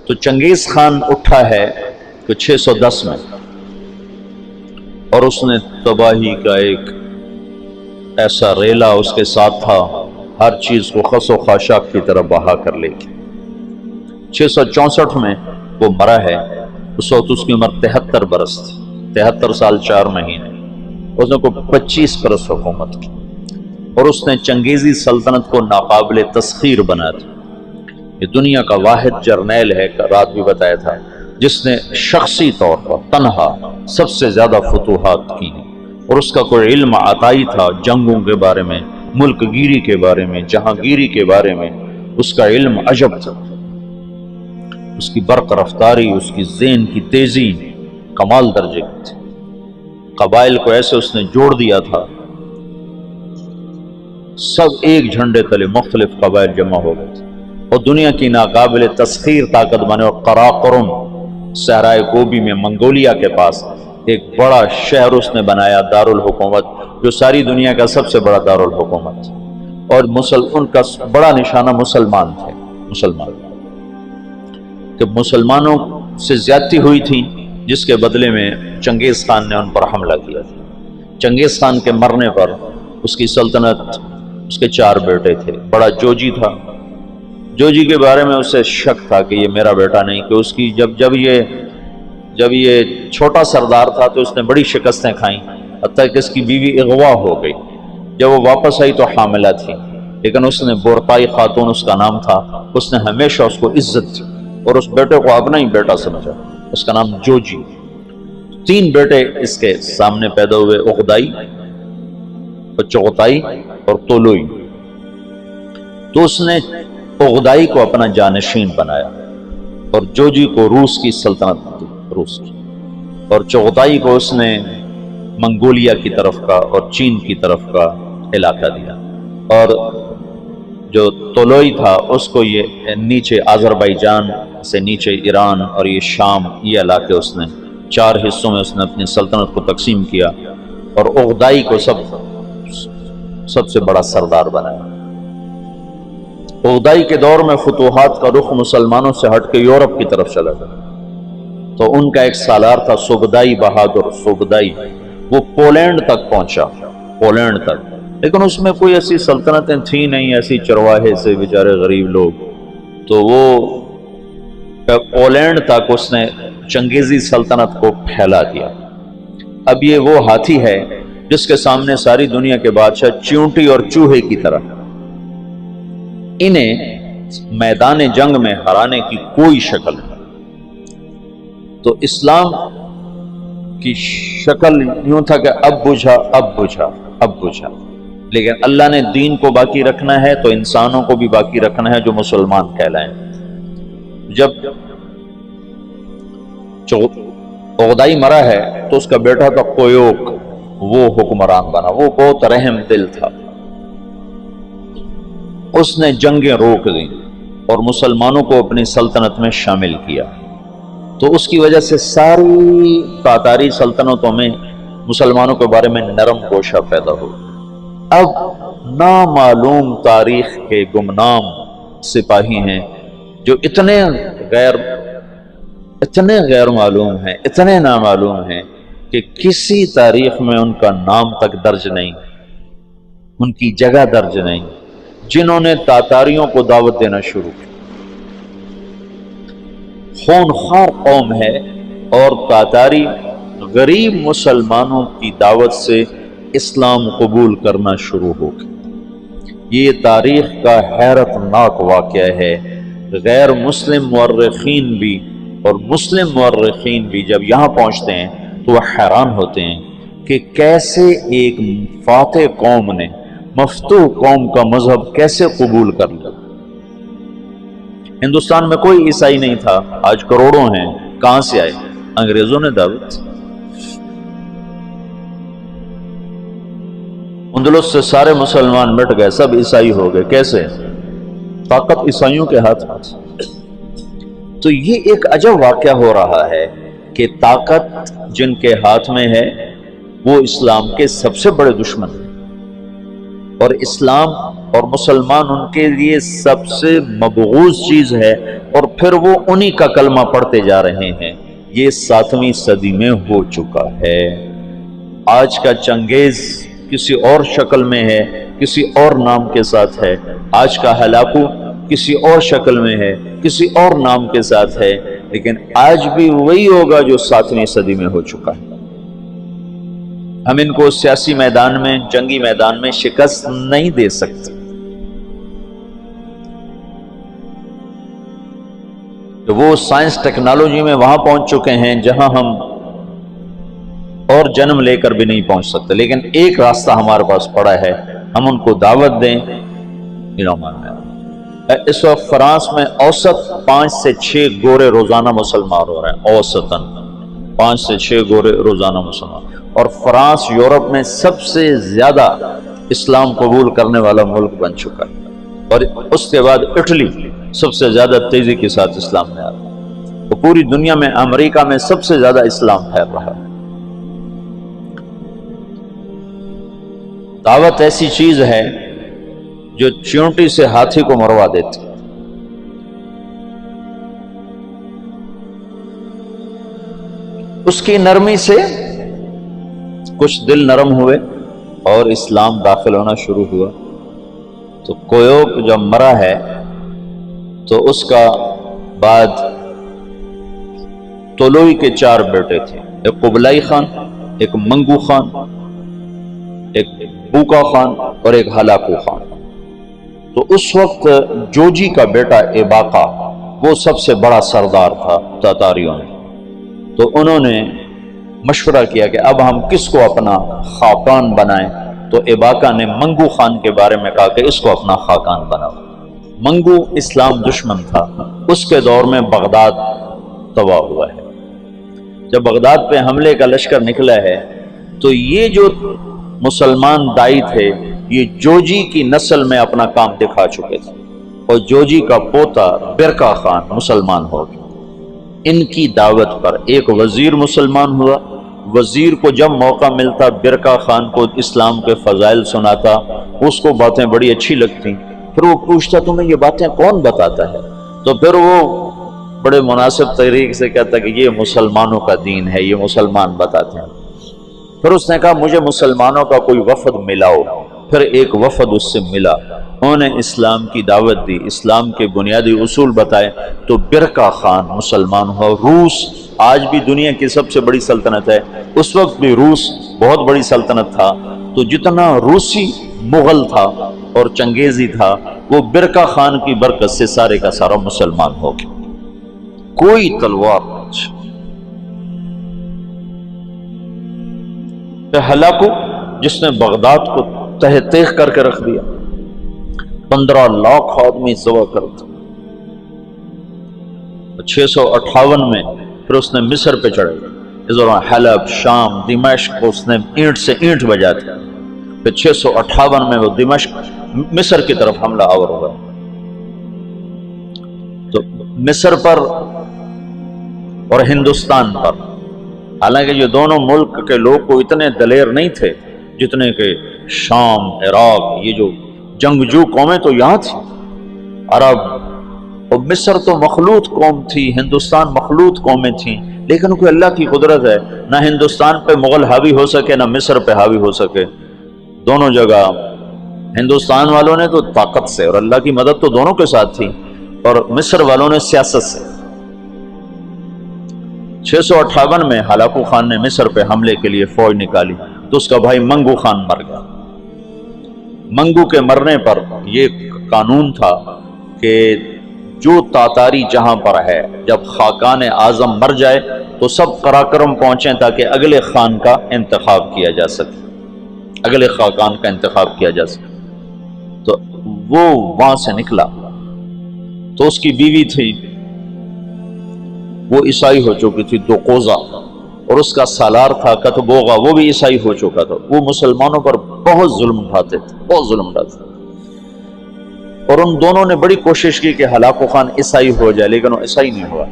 تو چنگیز خان اٹھا ہے تو 610 میں، اور اس نے تباہی کا ایک ایسا ریلا اس کے ساتھ تھا، ہر چیز کو خس و خاشاک کی طرح بہا کر لے گی۔ 664 میں وہ مرا ہے، اس وقت اس کی عمر 73 برس تھی، 73 سال 4 مہینے۔ اس نے کوئی 25 برس حکومت کی، اور اس نے چنگیزی سلطنت کو ناقابل تسخیر بنا دیا۔ یہ دنیا کا واحد جرنیل ہے، رات بھی بتایا تھا، جس نے شخصی طور پر تنہا سب سے زیادہ فتوحات کی ہیں، اور اس کا کوئی علم عطائی تھا جنگوں کے بارے میں، ملک گیری کے بارے میں، جہاں گیری کے بارے میں اس کا علم عجب تھا۔ اس کی برق رفتاری، اس کی ذہن کی تیزی کمال درجے کی تھی۔ قبائل کو ایسے اس نے جوڑ دیا تھا، سب ایک جھنڈے تلے مختلف قبائل جمع ہو گئے تھے، اور دنیا کی ناقابل تسخیر طاقت بنے۔ اور قراقرم صحرائے گوبی میں منگولیا کے پاس ایک بڑا شہر اس نے بنایا، دارالحکومت، جو ساری دنیا کا سب سے بڑا دارالحکومت تھا، اور ان کا بڑا نشانہ مسلمان تھے۔ مسلمان کہ مسلمانوں سے زیادتی ہوئی تھی، جس کے بدلے میں چنگیز خان نے ان پر حملہ کیا تھا۔ چنگیز خان کے مرنے پر اس کی سلطنت، اس کے 4 بیٹے تھے۔ بڑا جوجی تھا، جوجی کے بارے میں اسے شک تھا کہ یہ میرا بیٹا نہیں، کہ اس کی جب یہ چھوٹا سردار تھا تو اس نے بڑی شکستیں کھائیں، حتیٰ کہ اس کی بیوی اغوا ہو گئی۔ جب وہ واپس آئی تو حاملہ تھی، لیکن اس نے بورتائی خاتون اس کا نام تھا، اس نے ہمیشہ اس کو عزت دی اور اس بیٹے کو اپنا ہی بیٹا سمجھا، اس کا نام جوجی۔ 3 بیٹے اس کے سامنے پیدا ہوئے، اغدائی، چغتائی اور طولوئی۔ تو اس نے اغدائی کو اپنا جانشین بنایا، اور جوجی کو روس کی سلطنت دی، روس کی، اور چغتائی کو اس نے منگولیا کی طرف کا اور چین کی طرف کا علاقہ دیا، اور جو طولوئی تھا اس کو یہ نیچے آذربائیجان سے نیچے ایران اور یہ شام، یہ علاقے اس نے 4 حصوں میں اس نے اپنی سلطنت کو تقسیم کیا، اور اغدائی کو سب سے بڑا سردار بنایا۔ اغدائی کے دور میں فتوحات کا رخ مسلمانوں سے ہٹ کے یورپ کی طرف چلا گیا، تو ان کا ایک سالار تھا سوگدائی بہادر سوگدائی، وہ پولینڈ تک پہنچا، پولینڈ تک، لیکن اس میں کوئی ایسی سلطنتیں تھیں نہیں، ایسی چرواہے سے بیچارے غریب لوگ، تو وہ پولینڈ تک اس نے چنگیزی سلطنت کو پھیلا دیا۔ اب یہ وہ ہاتھی ہے جس کے سامنے ساری دنیا کے بادشاہ چیونٹی اور چوہے کی طرح، انہیں میدان جنگ میں ہرانے کی کوئی شکل نہیں۔ تو اسلام کی شکل یوں تھا کہ اب بجھا اب بجھا اب بجھا، لیکن اللہ نے دین کو باقی رکھنا ہے تو انسانوں کو بھی باقی رکھنا ہے جو مسلمان کہلائیں۔ جب اغدائی مرا ہے تو اس کا بیٹا تھا کویوک، وہ حکمران بنا، وہ بہت رحم دل تھا، اس نے جنگیں روک دیں اور مسلمانوں کو اپنی سلطنت میں شامل کیا، تو اس کی وجہ سے ساری تاتاری سلطنتوں میں مسلمانوں کے بارے میں نرم گوشہ پیدا ہو۔ اب نامعلوم تاریخ کے گمنام سپاہی ہیں جو اتنے غیر معلوم ہیں، اتنے نامعلوم ہیں کہ کسی تاریخ میں ان کا نام تک درج نہیں، ان کی جگہ درج نہیں، جنہوں نے تاتاریوں کو دعوت دینا شروع کی۔ خونخوار قوم ہے، اور تاتاری غریب مسلمانوں کی دعوت سے اسلام قبول کرنا شروع ہو گیا۔ یہ تاریخ کا حیرت ناک واقعہ ہے۔ غیر مسلم مورخین بھی اور مسلم مورخین بھی جب یہاں پہنچتے ہیں تو وہ حیران ہوتے ہیں کہ کیسے ایک فاتح قوم نے مفتوح قوم کا مذہب کیسے قبول کر لیا۔ ہندوستان میں کوئی عیسائی نہیں تھا، آج کروڑوں ہیں، کہاں سے آئے؟ انگریزوں نے دعوت۔ اندلس سے سارے مسلمان مٹ گئے، سب عیسائی ہو گئے، کیسے؟ طاقت عیسائیوں کے ہاتھ میں۔ تو یہ ایک عجب واقعہ ہو رہا ہے کہ طاقت جن کے ہاتھ میں ہے وہ اسلام کے سب سے بڑے دشمن ہیں، اور اسلام اور مسلمان ان کے لیے سب سے مبغوض چیز ہے، اور پھر وہ انہی کا کلمہ پڑھتے جا رہے ہیں۔ یہ 7ویں صدی میں ہو چکا ہے۔ آج کا چنگیز کسی اور شکل میں ہے، کسی اور نام کے ساتھ ہے۔ آج کا ہلاکو کسی اور شکل میں ہے، کسی اور نام کے ساتھ ہے، لیکن آج بھی وہی ہوگا جو 7ویں صدی میں ہو چکا ہے۔ ہم ان کو سیاسی میدان میں، جنگی میدان میں شکست نہیں دے سکتے۔ وہ سائنس ٹیکنالوجی میں وہاں پہنچ چکے ہیں جہاں ہم اور جنم لے کر بھی نہیں پہنچ سکتے، لیکن ایک راستہ ہمارے پاس پڑا ہے، ہم ان کو دعوت دیں۔ اس وقت فرانس میں اوسط 5 سے 6 گورے روزانہ مسلمان ہو رہے ہیں، اوسطاً 5 سے 6 گورے روزانہ مسلمان، اور فرانس یورپ میں سب سے زیادہ اسلام قبول کرنے والا ملک بن چکا ہے، اور اس کے بعد اٹلی سب سے زیادہ تیزی کے ساتھ اسلام میں آ رہا ہے، تو پوری دنیا میں امریکہ میں سب سے زیادہ اسلام پھیل رہا ہے۔ دعوت ایسی چیز ہے جو چیونٹی سے ہاتھی کو مروا دیتی۔ اس کی نرمی سے کچھ دل نرم ہوئے اور اسلام داخل ہونا شروع ہوا۔ تو کویوک جب مرا ہے تو اس کا بعد طولوئی کے 4 بیٹے تھے، ایک قبلائی خان، ایک منگو خان، ایک بوکا خان اور ایک ہلاکو خان۔ تو اس وقت جوجی کا بیٹا ایباقا وہ سب سے بڑا سردار تھا تاتاریوں میں، تو انہوں نے مشورہ کیا کہ اب ہم کس کو اپنا خاقان بنائیں، تو ایباقا نے منگو خان کے بارے میں کہا کہ اس کو اپنا خاقان بناؤ۔ منگو اسلام دشمن تھا، اس کے دور میں بغداد تباہ ہوا ہے۔ جب بغداد پہ حملے کا لشکر نکلا ہے تو یہ جو مسلمان دائی تھے یہ جوجی کی نسل میں اپنا کام دکھا چکے تھے، اور جوجی کا پوتا برکا خان مسلمان ہو گیا۔ ان کی دعوت پر ایک وزیر مسلمان ہوا۔ وزیر کو جب موقع ملتا برکا خان کو اسلام کے فضائل سناتا، اس کو باتیں بڑی اچھی لگتی، پھر وہ پوچھتا تمہیں یہ باتیں کون بتاتا ہے؟ تو پھر وہ بڑے مناسب طریقے سے کہتا کہ یہ مسلمانوں کا دین ہے، یہ مسلمان بتاتے ہیں۔ پھر اس نے کہا مجھے مسلمانوں کا کوئی وفد ملاؤ۔ پھر ایک وفد اس سے ملا، انہوں نے اسلام کی دعوت دی، اسلام کے بنیادی اصول بتائے، تو برکا خان مسلمان ہوا۔ روس آج بھی دنیا کی سب سے بڑی سلطنت ہے، اس وقت بھی روس بہت بڑی سلطنت تھا، تو جتنا روسی مغل تھا اور چنگیزی تھا وہ برکا خان کی برکت سے سارے کا سارا مسلمان ہو گیا۔ کوئی تلوار ہلاکو جس نے بغداد کو تہ تیغ کر کے رکھ دیا، 15 لاکھ آدمی ذبح کر دیا۔ 658 میں پھر اس نے مصر پہ چڑھے، اس دوران حلب، شام، دمشق اس نے اینٹ سے اینٹ بجا دیا۔ پھر 658 میں وہ دمشق مصر کی طرف حملہ آور ہوا۔ تو مصر پر اور ہندوستان پر، حالانکہ یہ دونوں ملک کے لوگ کو اتنے دلیر نہیں تھے جتنے کہ شام، عراق، یہ جو جنگجو قومیں تو یہاں تھی، عرب، اور مصر تو مخلوط قوم تھی، ہندوستان مخلوط قومیں تھیں، لیکن کوئی اللہ کی قدرت ہے، نہ ہندوستان پہ مغل حاوی ہو سکے نہ مصر پہ حاوی ہو سکے۔ دونوں جگہ ہندوستان والوں نے تو طاقت سے، اور اللہ کی مدد تو دونوں کے ساتھ تھی، اور مصر والوں نے سیاست سے۔ 658 میں ہلاکو خان نے مصر پہ حملے کے لیے فوج نکالی تو اس کا بھائی منگو خان مر گیا۔ منگو کے مرنے پر یہ قانون تھا کہ جو تاتاری جہاں پر ہے، جب خاقان اعظم مر جائے تو سب قراقرم پہنچیں تاکہ اگلے خان کا انتخاب کیا جا سکے، اگلے خاقان کا انتخاب کیا جا سکے۔ تو وہ وہاں سے نکلا، تو اس کی بیوی تھی وہ عیسائی ہو چکی تھی دوقوزہ، اور اس کا سالار تھا کتبوغا، وہ بھی عیسائی ہو چکا تھا۔ وہ مسلمانوں پر بہت ظلم اٹھاتے تھے، بہت ظلم اٹھاتے تھے، اور ان دونوں نے بڑی کوشش کی کہ ہلاکو خان عیسائی ہو جائے، لیکن وہ عیسائی نہیں ہوا۔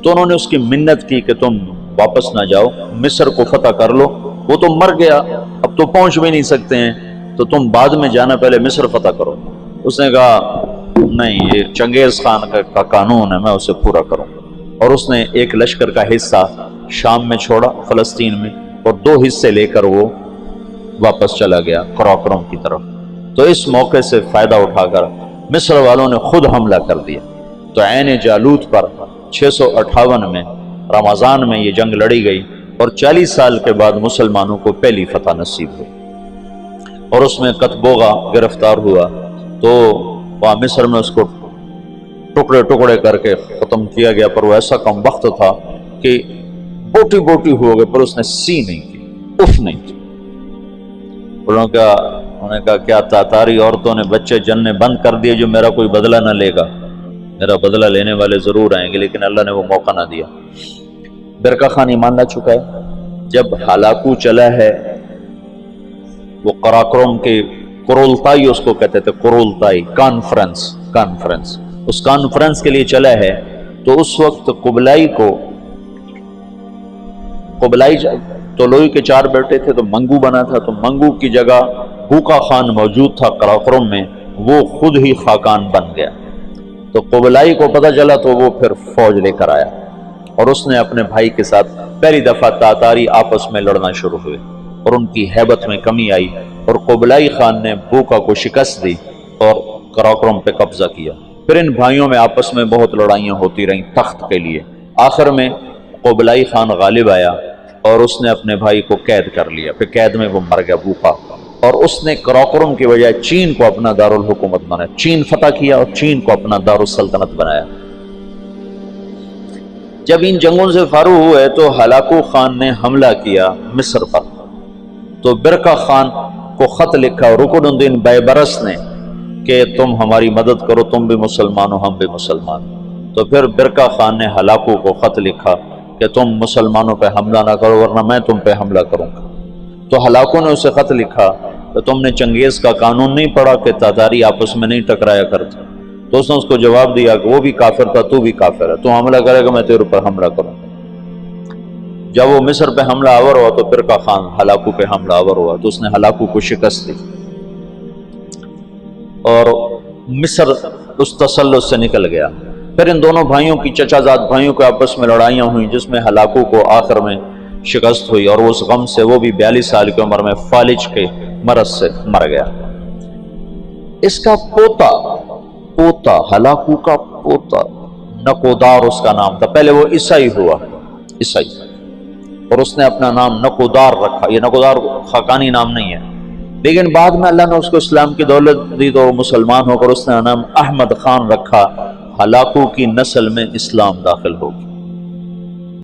تو انہوں نے اس کی منت کی کہ تم واپس نہ جاؤ، مصر کو فتح کر لو۔ وہ تو مر گیا، اب تو پہنچ بھی نہیں سکتے ہیں، تو تو تم بعد میں جانا، پہلے مصر فتح کرو۔ اس نے کہا نہیں، یہ چنگیز خان کا قانون ہے، میں اسے پورا کروں۔ اور اس نے ایک لشکر کا حصہ شام میں چھوڑا، فلسطین میں، اور 2 حصے لے کر وہ واپس چلا گیا قراقرم کی طرف۔ تو اس موقع سے فائدہ اٹھا کر مصر والوں نے خود حملہ کر دیا۔ تو عین جالوت پر 658 میں رمضان میں یہ جنگ لڑی گئی، اور 40 سال کے بعد مسلمانوں کو پہلی فتح نصیب ہوئی۔ اور اس میں قطبوغا گرفتار ہوا، تو وہاں مصر میں اس کو ٹکڑے ٹکڑے کر کے ختم کیا گیا، پر وہ ایسا کم وقت تھا کہ بوٹی بوٹی ہو گئے، پر اس نے سی نہیں کی، اف نہیں کی۔ انہوں نے کہا کیا تاتاری عورتوں نے بچے جننے بند کر دیے جو میرا کوئی بدلہ نہ لے گا؟ میرا بدلہ لینے والے ضرور آئیں گے، لیکن اللہ نے وہ موقع نہ دیا۔ برقع خان ایمان لا چکا ہے۔ جب ہلاکو چلا ہے، وہ قراقرم کے قرولتائی اس کو کہتے تھے، قرولتائی کانفرنس، اس کانفرنس کے لیے چلا ہے، تو اس وقت قبلائی طولوئی کے 4 بیٹے تھے، تو منگو بنا تھا، تو منگو کی جگہ بوقا خان موجود تھا قراقرم میں، وہ خود ہی خاقان بن گیا۔ تو قبلائی کو پتہ چلا، تو وہ پھر فوج لے کر آیا، اور اس نے اپنے بھائی کے ساتھ پہلی دفعہ تاتاری آپس میں لڑنا شروع ہوئے، اور ان کی ہیبت میں کمی آئی، اور قبلائی خان نے بوقا کو شکست دی اور قراقرم پہ قبضہ کیا۔ پھر ان بھائیوں میں آپس میں بہت لڑائیاں ہوتی رہیں تخت کے لیے۔ آخر میں قبلائی خان غالب آیا، اور اس نے اپنے بھائی کو قید کر لیا، پھر قید میں وہ مر گیا بوقا، اور اس نے قراقرم کی بجائے چین کو اپنا دارالحکومت بنایا، چین فتح کیا اور چین کو اپنا دارالسلطنت بنایا۔ جب ان جنگوں سے فارغ ہوئے تو ہلاکو خان نے حملہ کیا مصر پر، تو برقع خان کو خط لکھا رکن الدین بیبرس نے کہ تم ہماری مدد کرو، تم بھی مسلمان ہو، ہم بھی مسلمان۔ تو پھر برقع خان نے ہلاکو کو خط لکھا کہ تم مسلمانوں پہ حملہ نہ کرو ورنہ میں تم پہ حملہ کروں گا۔ تو ہلاکو نے اسے خط لکھا کہ تم نے چنگیز کا قانون نہیں پڑھا کہ تاتاری آپس میں نہیں ٹکرایا کرتے؟ تو اس نے اس کو جواب دیا کہ وہ بھی کافر تھا، تو بھی کافر ہے، تو حملہ کرے گا میں تیرے پر حملہ کروں۔ جب وہ مصر پہ حملہ آور ہوا تو برقع خان ہلاکو پہ حملہ آور ہوا، تو اس نے ہلاکو کو شکست دی، اور مصر اس تسلط سے نکل گیا۔ پھر ان دونوں بھائیوں کی چچا زاد بھائیوں کے آپس میں لڑائیاں ہوئیں، جس میں ہلاکو کو آخر میں شکست ہوئی، اور اس غم سے وہ بھی 42 سال کی عمر میں فالج کے مرض سے مر گیا۔ اس کا پوتا ہلاکو کا پوتا نکودار اس کا نام تھا، پہلے وہ عیسائی ہوا، عیسائی، اور اس نے اپنا نام نکودار رکھا۔ یہ نکودار خاقانی نام نہیں ہے، لیکن بعد میں اللہ نے اس کو اسلام کی دولت دی تو وہ مسلمان ہو کر اس نے نام احمد خان رکھا۔ ہلاکو کی نسل میں اسلام داخل ہو گیا۔